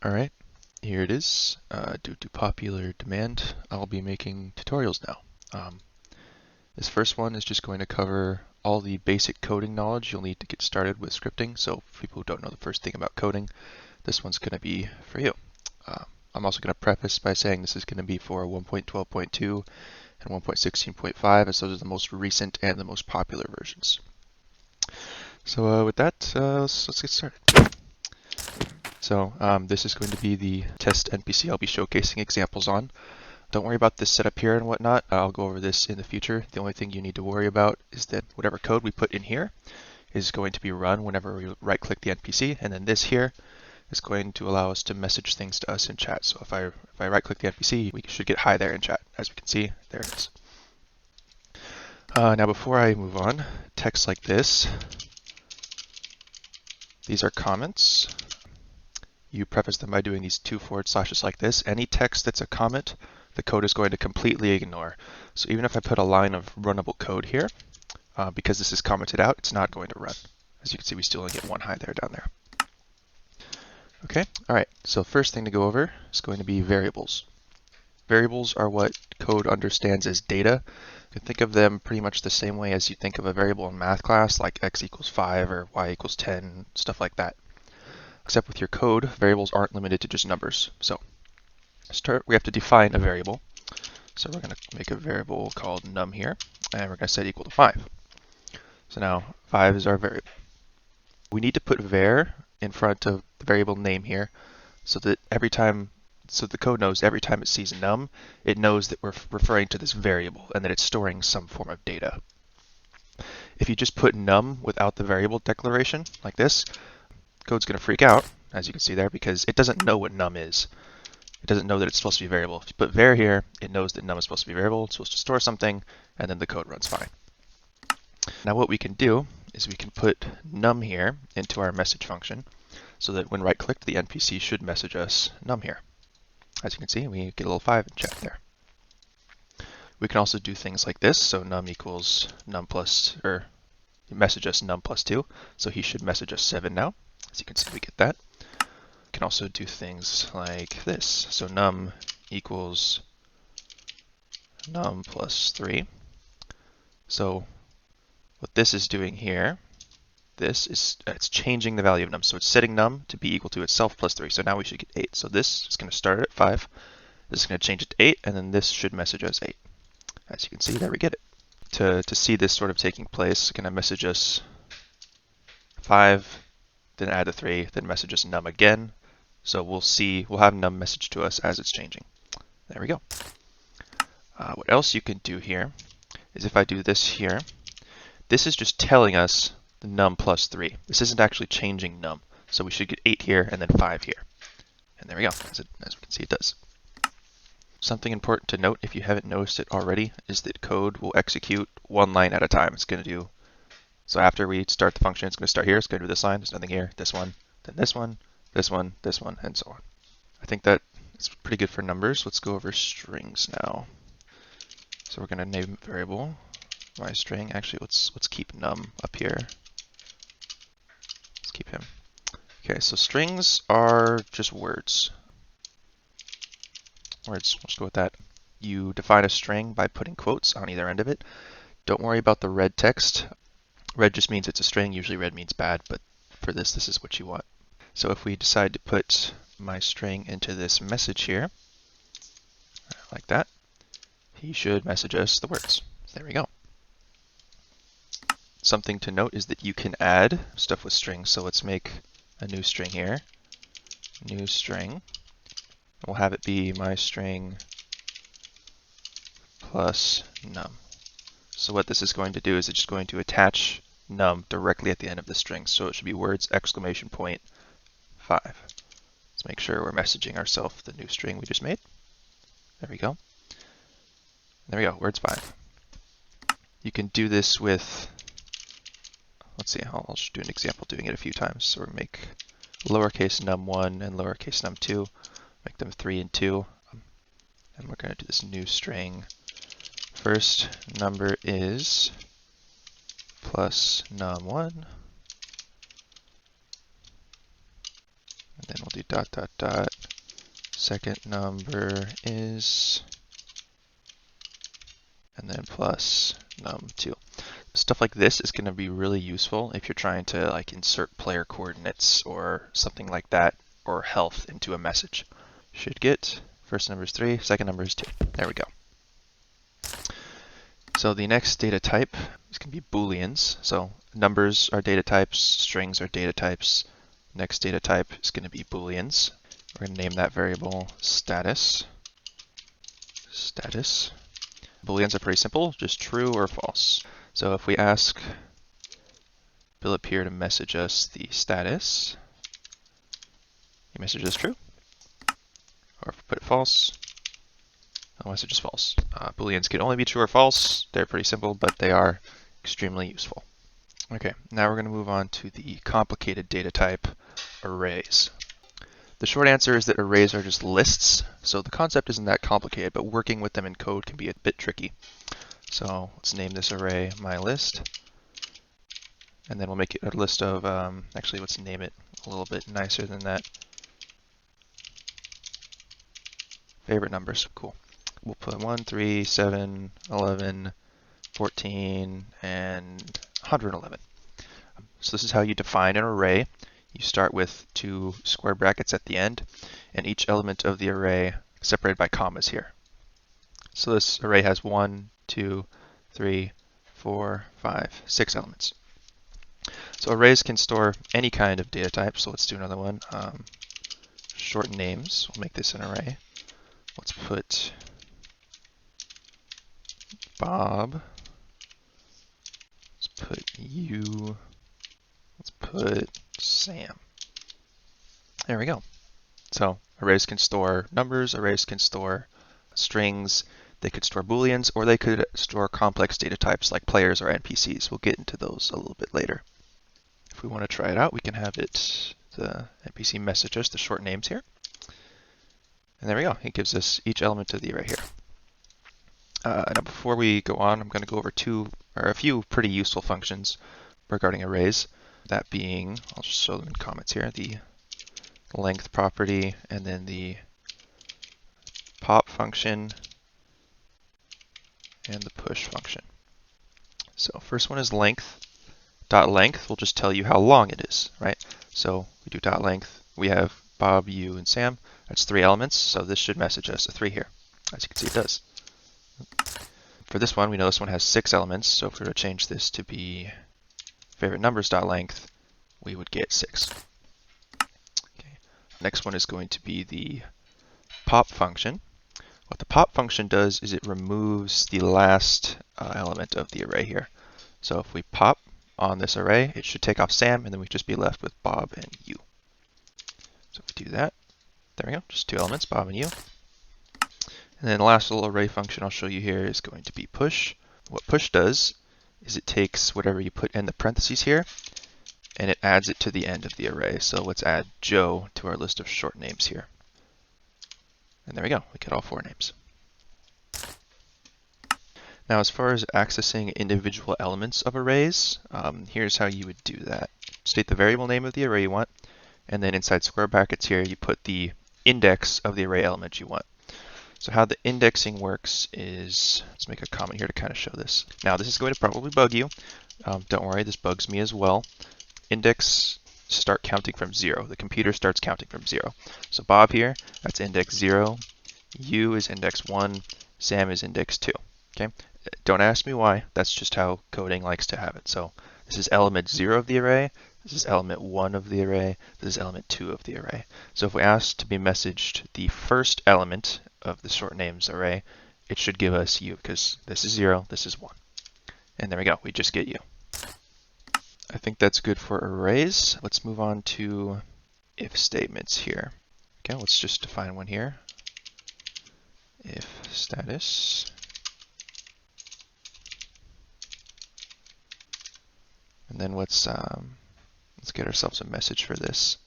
Alright, here it is. Due to popular demand, I'll be making tutorials now. This first one is just going to cover all the basic coding knowledge you'll need to get started with scripting. So for people who don't know the first thing about coding, this one's going to be for you. I'm also going to preface by saying this is going to be for 1.12.2 and 1.16.5, as those are the most recent and the most popular versions. So with that, let's get started. So this is going to be the test NPC I'll be showcasing examples on. Don't worry about this setup here and whatnot. I'll go over this in the future. The only thing you need to worry about is that whatever code we put in here is going to be run whenever we right-click the NPC, and then this here is going to allow us to message things to us in chat. So if I right-click the NPC, we should get hi there in chat. As we can see, there it is. Now before I move on, text like this, these are comments. You preface them by doing these 2 forward slashes like this. Any text that's a comment, the code is going to completely ignore. So even if I put a line of runnable code here, because this is commented out, it's not going to run. As you can see, we still only get 1 hi there down there. Okay, all right, so first thing to go over is going to be variables. Variables are what code understands as data. You can think of them pretty much the same way as you think of a variable in math class, like x equals 5 or y equals 10, stuff like that. Except with your code, variables aren't limited to just numbers. So we have to define a variable. So we're going to make a variable called num here, and we're going to set equal to 5. So now 5 is our variable. We need to put var in front of the variable name here, so that the code knows every time it sees num, it knows that we're referring to this variable and that it's storing some form of data. If you just put num without the variable declaration, like this, code's going to freak out, as you can see there, because it doesn't know what num is. It doesn't know that it's supposed to be variable. If you put var here, it knows that num is supposed to be variable, it's supposed to store something, and then the code runs fine. Now what we can do is we can put num here into our message function, so that when right-clicked, the NPC should message us num here. As you can see, we get a little 5 in chat there. We can also do things like this, so num equals num plus, or message us num plus 2, so he should message us 7 now. As you can see, we get that. We can also do things like this. So num equals num plus 3. So what this is doing here, it's changing the value of num. So it's setting num to be equal to itself plus 3. So now we should get 8. So this is going to start at 5. This is going to change it to 8, and then this should message us 8. As you can see, there we get it. To see this sort of taking place, it's going to message us 5, then add the 3, then message us num again. So we'll have num message to us as it's changing. There we go. What else you can do here is if I do this here, this is just telling us the num plus 3. This isn't actually changing num. So we should get 8 here and then 5 here. And there we go, as we can see it does. Something important to note, if you haven't noticed it already, is that code will execute 1 line at a time. It's going to do, so after we start the function, it's going to start here, it's going to do this line, there's nothing here, this one, then this one, this one, this one, and so on. I think that is pretty good for numbers. Let's go over strings now. So we're going to name variable my string. Actually, let's keep num up here. Let's keep him. Okay, so strings are just words. Words, let's go with that. You define a string by putting quotes on either end of it. Don't worry about the red text. Red just means it's a string. Usually red means bad, but for this is what you want. So if we decide to put my string into this message here, like that, he should message us the words. There we go. Something to note is that you can add stuff with strings. So let's make a new string here. New string. We'll have it be my string plus num. So what this is going to do is it's just going to attach num directly at the end of the string. So it should be words exclamation point 5. Let's make sure we're messaging ourselves the new string we just made. There we go. There we go, words 5. You can do this with, let's see, I'll just do an example doing it a few times. So we'll make lowercase num1 and lowercase num2. Make them 3 and 2, and we're going to do this new string. First number is plus num1, and then we'll do dot dot dot second number is, and then plus num2. Stuff like this is going to be really useful if you're trying to like insert player coordinates or something like that, or health into a message. Should get first number is 3, second number is 2. There we go. So the next data type is going to be Booleans. So numbers are data types, strings are data types. Next data type is going to be Booleans. We're going to name that variable status. Status. Booleans are pretty simple, just true or false. So if we ask Philip here to message us the status, he messages true. Or if we put it false, the message is false. Booleans can only be true or false. They're pretty simple, but they are extremely useful. Okay, now we're going to move on to the complicated data type, arrays. The short answer is that arrays are just lists, so the concept isn't that complicated, but working with them in code can be a bit tricky. So let's name this array myList, and then we'll make it a list of, actually let's name it a little bit nicer than that. Favorite numbers, cool. We'll put 1, 3, 7, 11, 14, and 111. So this is how you define an array. You start with 2 square brackets at the end, and each element of the array separated by commas here. So this array has 1, 2, 3, 4, 5, 6 elements. So arrays can store any kind of data type. So let's do another one. Short names. We'll make this an array. Let's put Bob. Let's put you. Let's put Sam. There we go. So arrays can store numbers, arrays can store strings, they could store Booleans, or they could store complex data types like players or NPCs. We'll get into those a little bit later. If we want to try it out, we can have it, the NPC message us the short names here. And there we go. It gives us each element of the array here. Now before we go on, I'm going to go over a few pretty useful functions regarding arrays. That being, I'll just show them in comments here, the length property and then the pop function and the push function. So first one is length. Dot length will just tell you how long it is, right? So we do dot length. We have Bob, you, and Sam. That's 3 elements, so this should message us a 3 here. As you can see, it does. For this one, we know this one has 6 elements, so if we were to change this to be favorite numbers dot length, we would get 6. Okay. Next one is going to be the pop function. What the pop function does is it removes the last element of the array here. So if we pop on this array, it should take off Sam, and then we'd just be left with Bob and you. So if we do that, there we go, just 2 elements, Bob and you. And then the last little array function I'll show you here is going to be push. What push does is it takes whatever you put in the parentheses here, and it adds it to the end of the array. So let's add Joe to our list of short names here. And there we go, we get all 4 names. Now as far as accessing individual elements of arrays, here's how you would do that. State the variable name of the array you want, and then inside square brackets here you put the index of the array element you want. So how the indexing works is, let's make a comment here to kind of show this. Now this is going to probably bug you. Don't worry, this bugs me as well. Index start counting from 0. The computer starts counting from 0. So Bob here, that's index 0. You is index 1. Sam is index 2. Okay. Don't ask me why. That's just how coding likes to have it. So this is element 0 of the array. This is element 1 of the array. This is element 2 of the array. So if we ask to be messaged the first element of the short names array, it should give us you, because this is 0, this is 1. And there we go, we just get you. I think that's good for arrays. Let's move on to if statements here. Okay, let's just define one here. If status. And then let's get ourselves a message for this.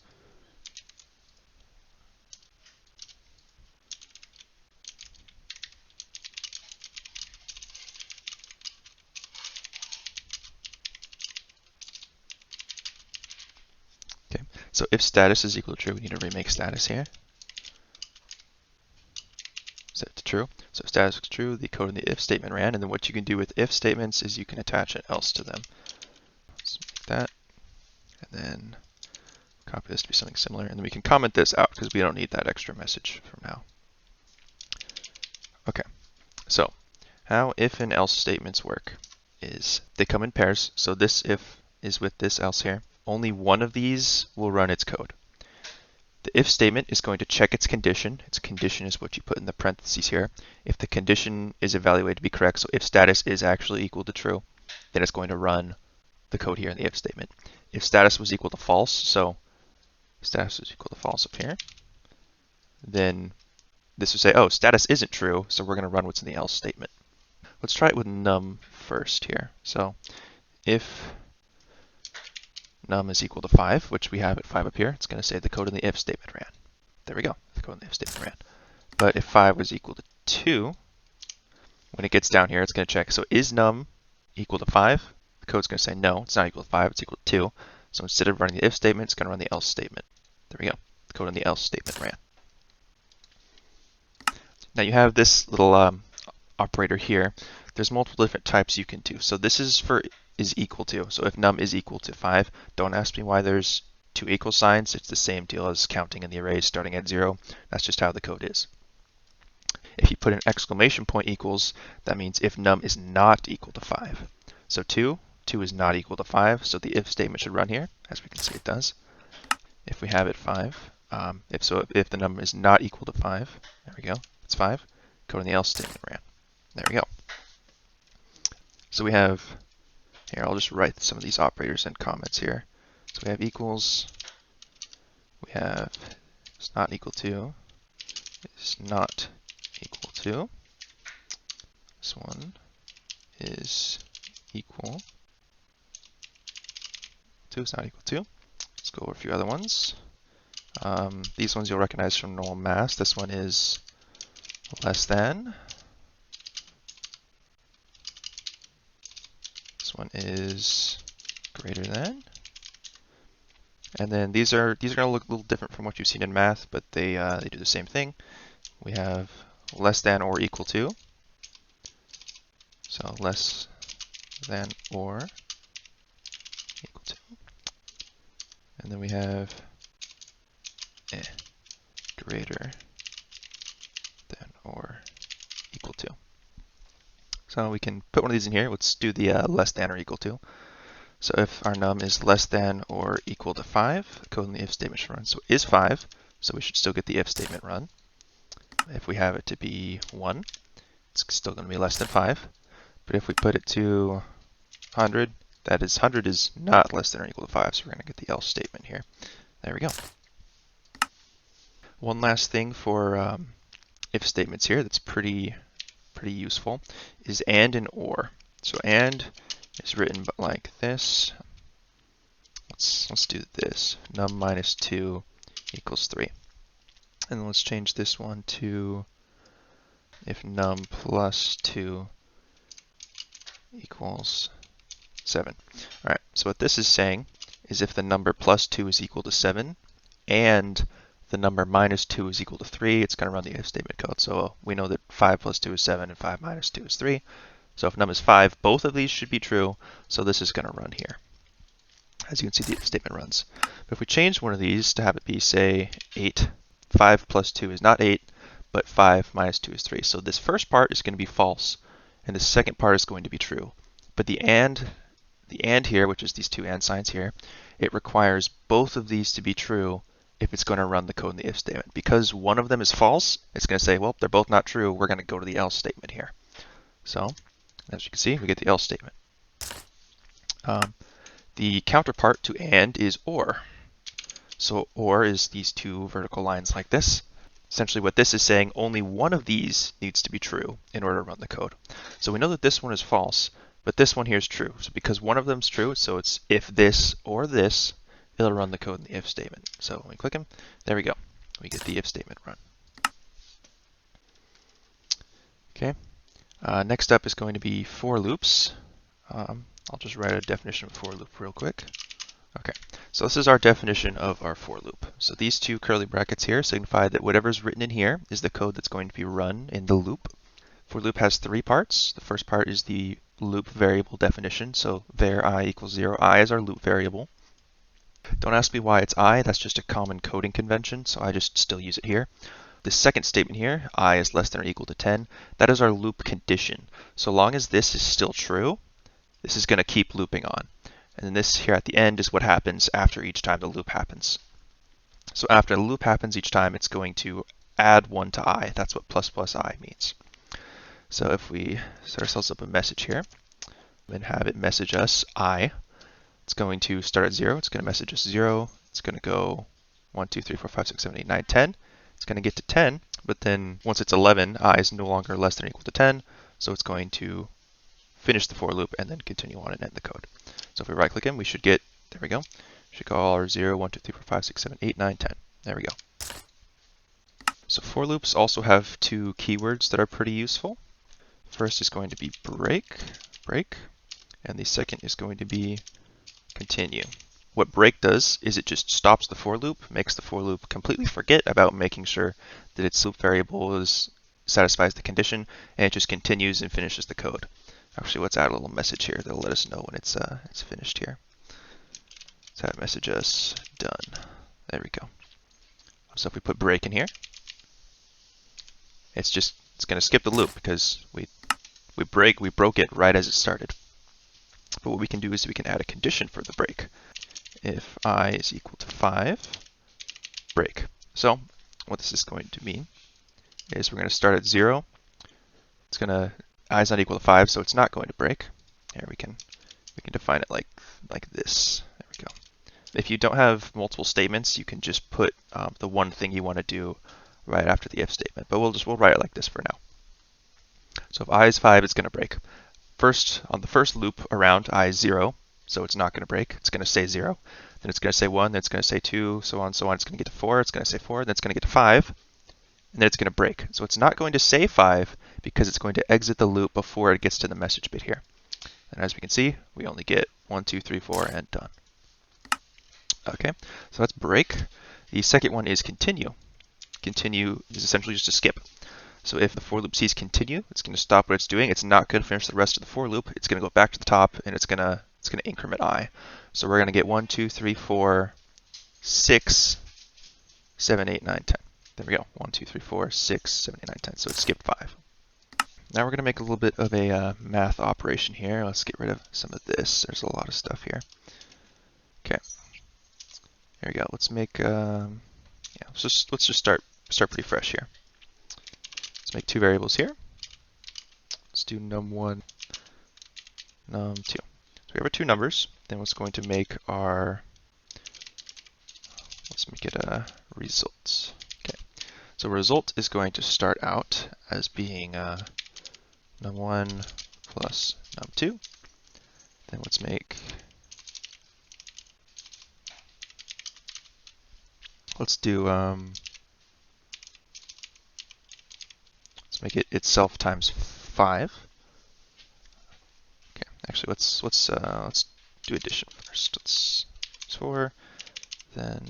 Okay, so if status is equal to true, we need to remake status here. set to true. So if status was true, the code in the if statement ran, and then what you can do with if statements is you can attach an else to them. So make that, and then copy this to be something similar, and then we can comment this out because we don't need that extra message from now. Okay, so how if and else statements work is they come in pairs. So this if is with this else here. Only one of these will run its code. The if statement is going to check its condition. Its condition is what you put in the parentheses here. If the condition is evaluated to be correct, so if status is actually equal to true, then it's going to run the code here in the if statement. If status was equal to false, so status is equal to false up here, then this would say, oh, status isn't true, so we're going to run what's in the else statement. Let's try it with num first here. So if num is equal to 5, which we have at 5 up here, it's going to say the code in the if statement ran. There we go, the code in the if statement ran. But if 5 was equal to 2, when it gets down here, it's going to check, so is num equal to 5? The code's going to say no, it's not equal to 5, it's equal to 2. So instead of running the if statement, it's going to run the else statement. There we go, the code in the else statement ran. Now you have this little operator here. There's multiple different types you can do. So this is for is equal to. So if num is equal to 5, don't ask me why there's two equal signs. It's the same deal as counting in the arrays starting at 0. That's just how the code is. If you put an exclamation point equals, that means if num is not equal to 5. So 2 is not equal to 5, so the if statement should run here. As we can see, it does. If we have it 5, if the number is not equal to 5, there we go, it's 5, code in the else statement ran. There we go. So we have, here, I'll just write some of these operators and comments here. So we have equals, we have it's not equal to, is not equal to, this one is equal to, is not equal to. Let's go over a few other ones. These ones you'll recognize from normal math. This one is less than. This one is greater than. And then these are going to look a little different from what you've seen in math, but they do the same thing. We have less than or equal to. So less than or equal to. And then we have greater than or equal to. So we can put one of these in here. Let's do the less than or equal to. So if our num is less than or equal to 5, the code in the if statement should run. So it is 5, so we should still get the if statement run. If we have it to be 1, it's still going to be less than 5. But if we put it to 100, that is 100 is not less than or equal to 5, so we're going to get the else statement here. There we go. One last thing for if statements here that's pretty useful is and or. So and is written like this. Let's do this. Num minus 2 equals 3. And then let's change this one to if num plus 2 equals 7. All right, so what this is saying is if the number plus 2 is equal to 7 and the number minus 2 is equal to 3, it's going to run the if statement code. So we know that 5 plus 2 is 7 and 5 minus 2 is 3. So if num is 5, both of these should be true, so this is going to run here. As you can see, the if statement runs. But if we change one of these to have it be, say, 8, 5 plus 2 is not 8, but 5 minus 2 is 3. So this first part is going to be false, and the second part is going to be true. But the and here, which is these two and signs here, it requires both of these to be true if it's going to run the code in the if statement. Because one of them is false, it's going to say, well, they're both not true, we're going to go to the else statement here. So, as you can see, we get the else statement. The counterpart to and is or. So or is these two vertical lines like this. Essentially what this is saying, only one of these needs to be true in order to run the code. So we know that this one is false, but this one here is true. So because one of them is true, so it's if this or this, it'll run the code in the if statement. So when we click them, there we go. We get the if statement run. Okay. Next up is going to be for loops. I'll just write a definition of for loop real quick. Okay, so this is our definition of our for loop. So these two curly brackets here signify that whatever's written in here is the code that's going to be run in the loop. For loop has three parts. The first part is the loop variable definition. So var I equals 0. I is our loop variable. Don't ask me why it's I. That's just a common coding convention, so I just still use it here. The second statement here, I is less than or equal to 10, that is our loop condition. So long as this is still true, this is going to keep looping on. And then this here at the end is what happens after each time the loop happens. So after the loop happens each time, it's going to add 1 to I. That's what plus plus I means. So if we set ourselves up a message here and have it message us I, it's going to start at 0. It's going to message us 0. It's going to go 1, 2, 3, 4, 5, 6, 7, 8, 9, 10. It's going to get to 10, but then once it's 11, I is no longer less than or equal to 10. So it's going to finish the for loop and then continue on and end the code. So if we right click in, we should get, there we go. We should call our 0, 1, 2, 3, 4, 5, 6, 7, 8, 9, 10. There we go. So for loops also have two keywords that are pretty useful. First is going to be break, and the second is going to be continue. What break does is it just stops the for loop, makes the for loop completely forget about making sure that its loop variable satisfies the condition, and it just continues and finishes the code. Actually, let's add a little message here that'll let us know when it's finished here. Let's have it message us done. There we go. So if we put break in here, it's going to skip the loop because we broke it right as it started. But what we can do is we can add a condition for the break. If I is equal to 5, break. So what this is going to mean is we're going to start at 0. It's going to, I is not equal to 5, so it's not going to break. Here we can define it like this. There we go. If you don't have multiple statements, you can just put the one thing you want to do right after the if statement. But we'll write it like this for now. So if I is 5, it's going to break. First, on the first loop around, I is 0. So it's not going to break. It's going to say 0. Then it's going to say 1. Then it's going to say 2, so on, so on. It's going to get to 4. It's going to say 4. Then it's going to get to 5. And then it's going to break. So it's not going to say 5 because it's going to exit the loop before it gets to the message bit here. And as we can see, we only get 1, 2, 3, 4, and done. Okay, so that's break. The second one is continue. Continue is essentially just a skip. So if the for loop sees continue, it's going to stop what it's doing. It's not going to finish the rest of the for loop. It's going to go back to the top, and it's going to increment I. So we're going to get 1, 2, 3, 4, 6, 7, 8, 9, 10. There we go. 1, 2, 3, 4, 6, 7, 8, 9, 10. So it skipped 5. Now we're going to make a little bit of a math operation here. Let's get rid of some of this. There's a lot of stuff here. Okay. There we go. Let's make let's just start pretty fresh here. Let's make two variables here. Let's do num1, num2. So we have our two numbers. Then what's going to make our, let's make it a result. Okay. So result is going to start out as being num1 plus num2. Then let's make, let's make it itself times 5. Okay, actually let's do addition first. Let's 4, then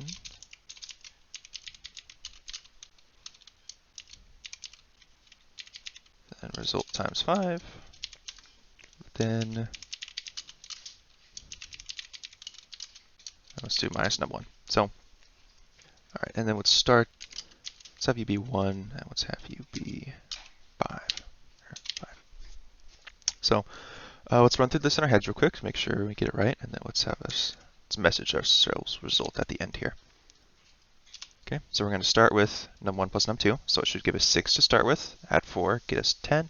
result times 5, then let's do minus num1. So, all right, and then let's have you be 1, and let's have you be 5. So let's run through this in our heads real quick to make sure we get it right, and then let's message ourselves result at the end here. Okay, so we're going to start with num1 plus num2, so it should give us 6 to start with, add 4, get us 10,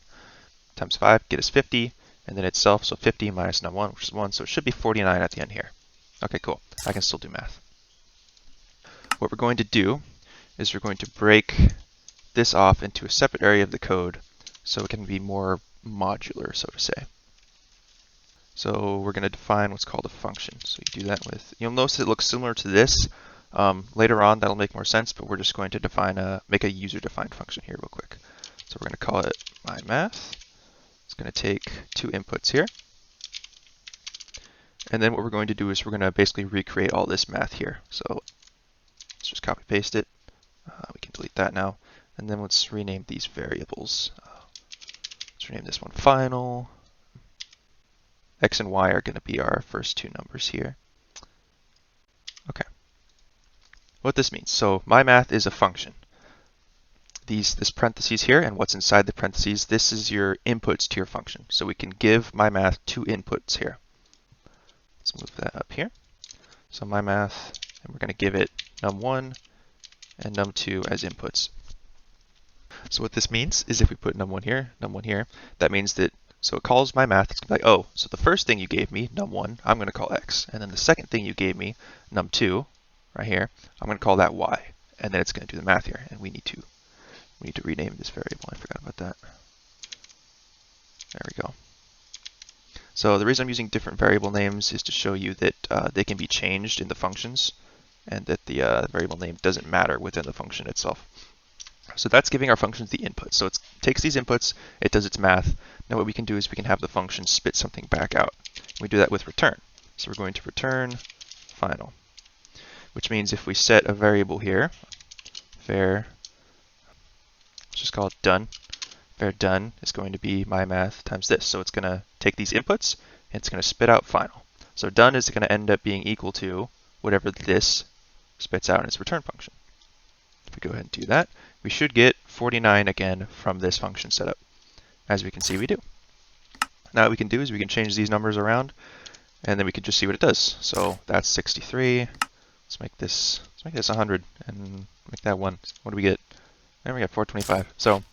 times 5, get us 50, and then itself, so 50 minus num1, which is 1, so it should be 49 at the end here. Okay, cool. I can still do math. What we're going to do is we're going to break this off into a separate area of the code so it can be more modular, so to say. So we're going to define what's called a function. So you do that with, you'll notice it looks similar to this. Later on, that'll make more sense, but we're just going to make a user-defined function here real quick. So we're going to call it myMath. It's going to take two inputs here. And then what we're going to do is we're going to basically recreate all this math here. So let's just copy paste it. We can delete that now. And then let's rename these variables. Let's rename this one final. X and Y are going to be our first two numbers here. Okay. What this means, so my math is a function. This parentheses here and what's inside the parentheses, this is your inputs to your function. So we can give my math two inputs here. Let's move that up here. So my math, and we're going to give it num1 and num2 as inputs. So what this means is if we put num1 here, that means that, so it calls my math, it's going to be like, oh, so the first thing you gave me, num1, I'm going to call x. And then the second thing you gave me, num2, right here, I'm going to call that y. And then it's going to do the math here. And we need to rename this variable. I forgot about that. There we go. So the reason I'm using different variable names is to show you that they can be changed in the functions and that the variable name doesn't matter within the function itself. So that's giving our functions the input. So it takes these inputs, it does its math. Now what we can do is we can have the function spit something back out. We do that with return. So we're going to return final, which means if we set a variable here, var, let's just call it done. Var done is going to be my math times this. So it's going to take these inputs and it's going to spit out final. So done is going to end up being equal to whatever this spits out in its return function. If we go ahead and do that, we should get 49 again from this function setup. As we can see, we do. Now what we can do is we can change these numbers around and then we can just see what it does. So that's 63. Let's make this 100 and make that 1. What do we get? There we got 425. So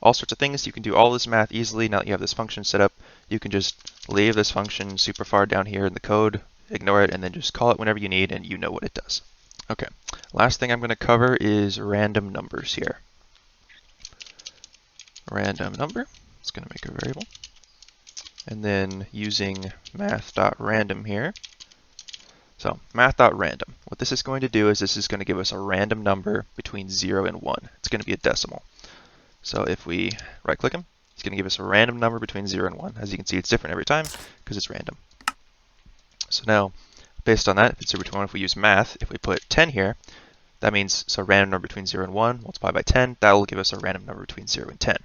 all sorts of things. You can do all this math easily now that you have this function set up. You can just leave this function super far down here in the code, ignore it, and then just call it whenever you need and you know what it does. Okay, last thing I'm going to cover is random numbers here. Random number, it's going to make a variable. And then using math.random here. So math.random, what this is going to do is this is going to give us a random number between 0 and 1. It's going to be a decimal. So if we right click him, it's going to give us a random number between 0 and 1. As you can see, it's different every time because it's random. So now, based on that, if it's 0 to 1, if we use math, if we put 10 here, that means so random number between 0 and 1 multiplied by 10, that will give us a random number between 0 and 10.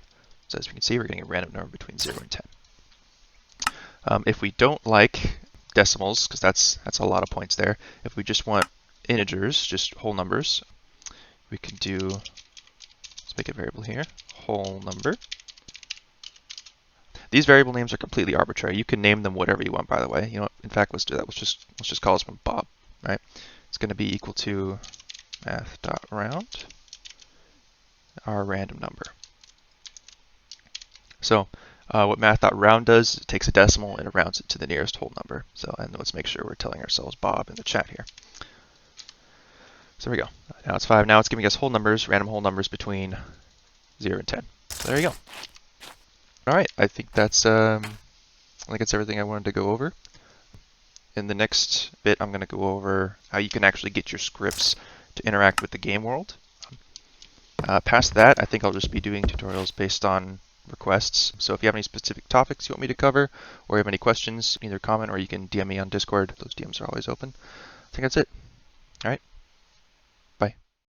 So as we can see, we're getting a random number between 0 and 10. If we don't like decimals, because that's a lot of points there, if we just want integers, just whole numbers, we can do, let's make a variable here, whole number. These variable names are completely arbitrary. You can name them whatever you want, by the way. You know what? In fact, let's do that. Let's just call this one Bob, right? It's going to be equal to math.round, our random number. So what math.round does is it takes a decimal and it rounds it to the nearest whole number. So, and let's make sure we're telling ourselves Bob in the chat here. So there we go. Now it's 5. Now it's giving us whole numbers, random whole numbers between 0 and 10. So there you go. All right, I think that's everything I wanted to go over. In the next bit, I'm going to go over how you can actually get your scripts to interact with the game world. Past that, I think I'll just be doing tutorials based on requests. So if you have any specific topics you want me to cover, or you have any questions, either comment or you can DM me on Discord. Those DMs are always open. I think that's it. All right.